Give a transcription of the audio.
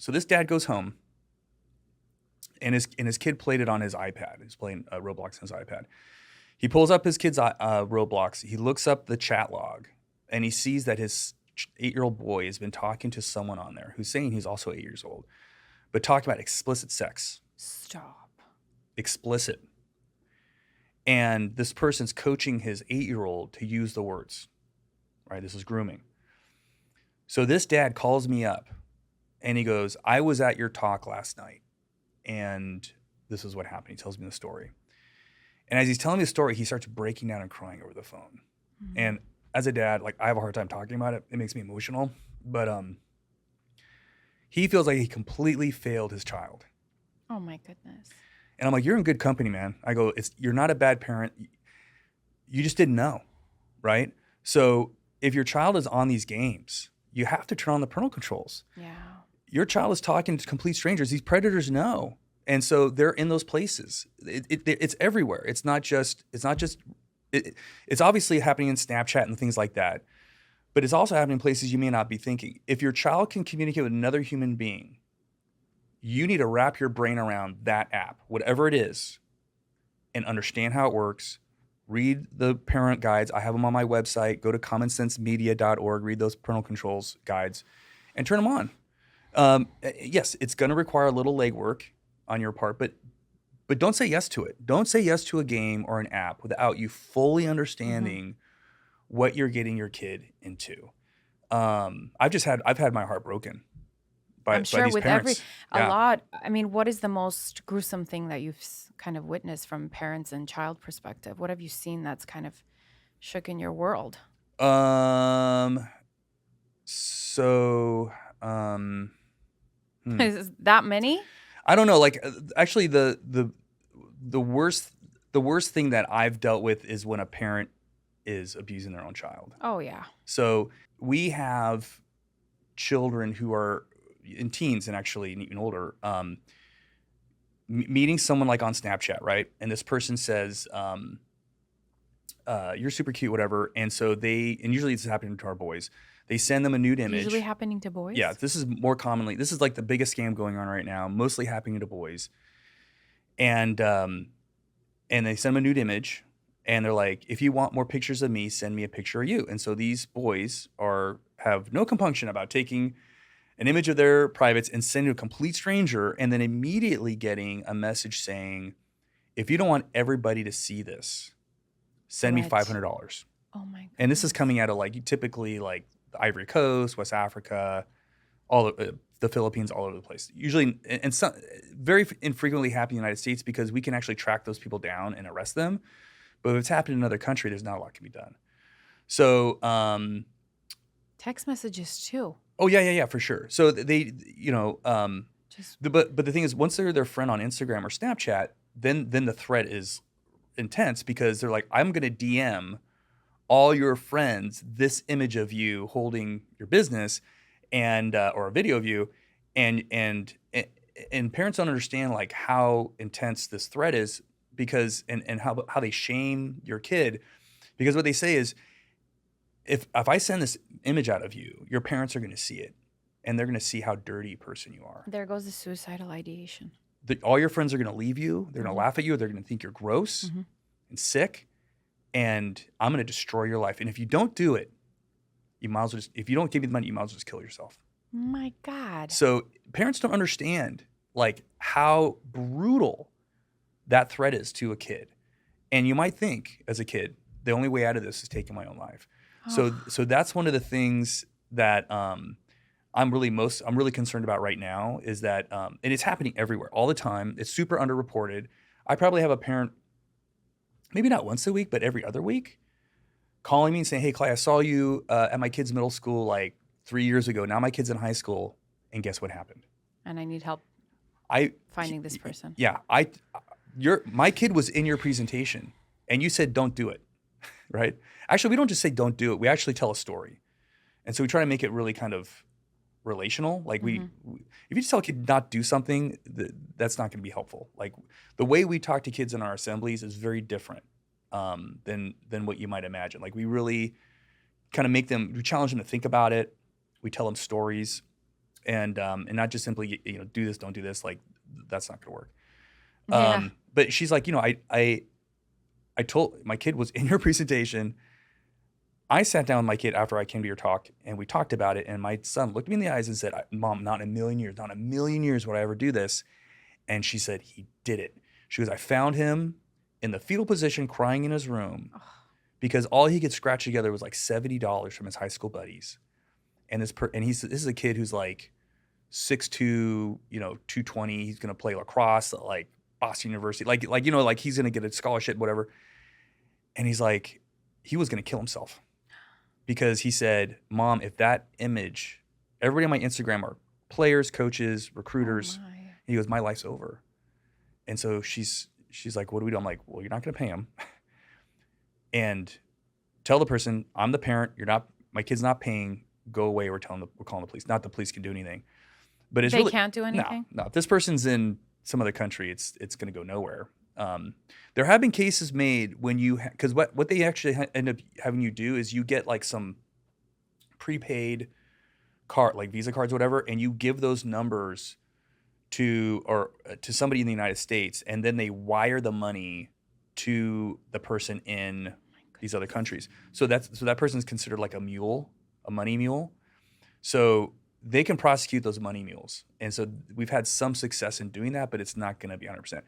So this dad goes home, and his kid played it on his iPad. He's playing Roblox on his iPad. He pulls up his kid's Roblox. He looks up the chat log, and he sees that his 8-year-old boy has been talking to someone on there who's saying he's also 8 years old, but talking about explicit sex. Stop. Explicit. And this person's coaching his 8-year-old to use the words, right? This is grooming. So this dad calls me up, and he goes, I was at your talk last night, and this is what happened. He tells me the story. And as he's telling me the story, he starts breaking down and crying over the phone. Mm-hmm. And as a dad, like, I have a hard time talking about it. It makes me emotional. But he feels like he completely failed his child. Oh, my goodness. And I'm like, you're in good company, man. I go, you're not a bad parent. You just didn't know, right? So if your child is on these games, you have to turn on the parental controls. Yeah. Your child is talking to complete strangers. These predators know. And so they're in those places. It's everywhere. It's obviously happening in Snapchat and things like that, but it's also happening in places you may not be thinking. If your child can communicate with another human being, you need to wrap your brain around that app, whatever it is, and understand how it works. Read the parent guides. I have them on my website. Go to commonsensemedia.org, read those parental controls guides, and turn them on. Yes, it's going to require a little legwork on your part, but don't say yes to it. Don't say yes to a game or an app without you fully understanding what you're getting your kid into. I've had my heart broken by sure these with parents. a lot. I mean, what is the most gruesome thing that you've kind of witnessed from parents and child perspective? What have you seen that's kind of shook in your world? Is that many? I don't know. Like, actually, the worst thing that I've dealt with is when a parent is abusing their own child. Oh yeah. So we have children who are in teens and actually even older, meeting someone like on Snapchat, right? And this person says, "You're super cute, whatever." And so usually this is happening to our boys. They send them a nude image. Usually happening to boys? Yeah, this is more commonly. This is like the biggest scam going on right now, mostly happening to boys. And they send them a nude image, and they're like, if you want more pictures of me, send me a picture of you. And so these boys have no compunction about taking an image of their privates and sending it to a complete stranger, and then immediately getting a message saying, if you don't want everybody to see this, send me $500. Oh my God. And this is coming out of typically the Ivory Coast, West Africa, all of the Philippines, all over the place. Usually, and some very infrequently happen in the United States because we can actually track those people down and arrest them. But if it's happened in another country, there's not a lot can be done. So text messages too. Oh yeah, for sure. So they, but the thing is, once they're their friend on Instagram or Snapchat, then the threat is intense because they're like, I'm going to DM all your friends this image of you holding your business, and or a video of you, and parents don't understand like how intense this threat is because and how they shame your kid, because what they say is, if I send this image out of you, your parents are going to see it, and they're going to see how dirty a person you are. There goes the suicidal ideation. All your friends are going to leave you. They're going to laugh at you. They're going to think you're gross and sick, and I'm going to destroy your life. And if you don't do it, you might as well if you don't give me the money, you might as well just kill yourself. My God. So parents don't understand like how brutal that threat is to a kid. And you might think as a kid, the only way out of this is taking my own life. So that's one of the things that I'm really concerned about right now is that, and it's happening everywhere all the time. It's super underreported. I probably have a parent, maybe not once a week, but every other week, calling me and saying, "Hey, Clay, I saw you at my kid's middle school like 3 years ago. Now my kid's in high school, and guess what happened? And I need help finding this person." Yeah, my kid was in your presentation, and you said don't do it, right? Actually, we don't just say don't do it. We actually tell a story, and so we try to make it really kind of relational. Like if you just tell a kid not do something, that's not going to be helpful. Like the way we talk to kids in our assemblies is very different than what you might imagine. Like we really kind of we challenge them to think about it. We tell them stories, and not just simply do this, don't do this. Like that's not gonna work. Yeah. But she's like, I told my kid was in your presentation. I sat down with my kid after I came to your talk and we talked about it. And my son looked me in the eyes and said, Mom, not in a million years would I ever do this. And she said, he did it. She goes, I found him in the fetal position crying in his room because all he could scratch together was like $70 from his high school buddies. And this is a kid who's like 6'2", 220. He's going to play lacrosse at like Boston University. Like he's going to get a scholarship, whatever. And he's like, he was going to kill himself because he said, Mom, if that image, everybody on my Instagram are players, coaches, recruiters. Oh my. And he goes, my life's over. And so she's like, what do we do? I'm like, well, you're not going to pay him. And tell the person, I'm the parent. My kid's not paying. Go away. We're calling the police. Not the police can do anything. But it's They really, can't do anything? No. If this person's in some other country, it's going to go nowhere. There have been cases made when because what they actually end up having you do is you get like some prepaid card, like Visa cards, or whatever, and you give those numbers to somebody in the United States, and then they wire the money to the person in these other countries. So that person's considered like a money mule. So they can prosecute those money mules. And so we've had some success in doing that, but it's not going to be 100%.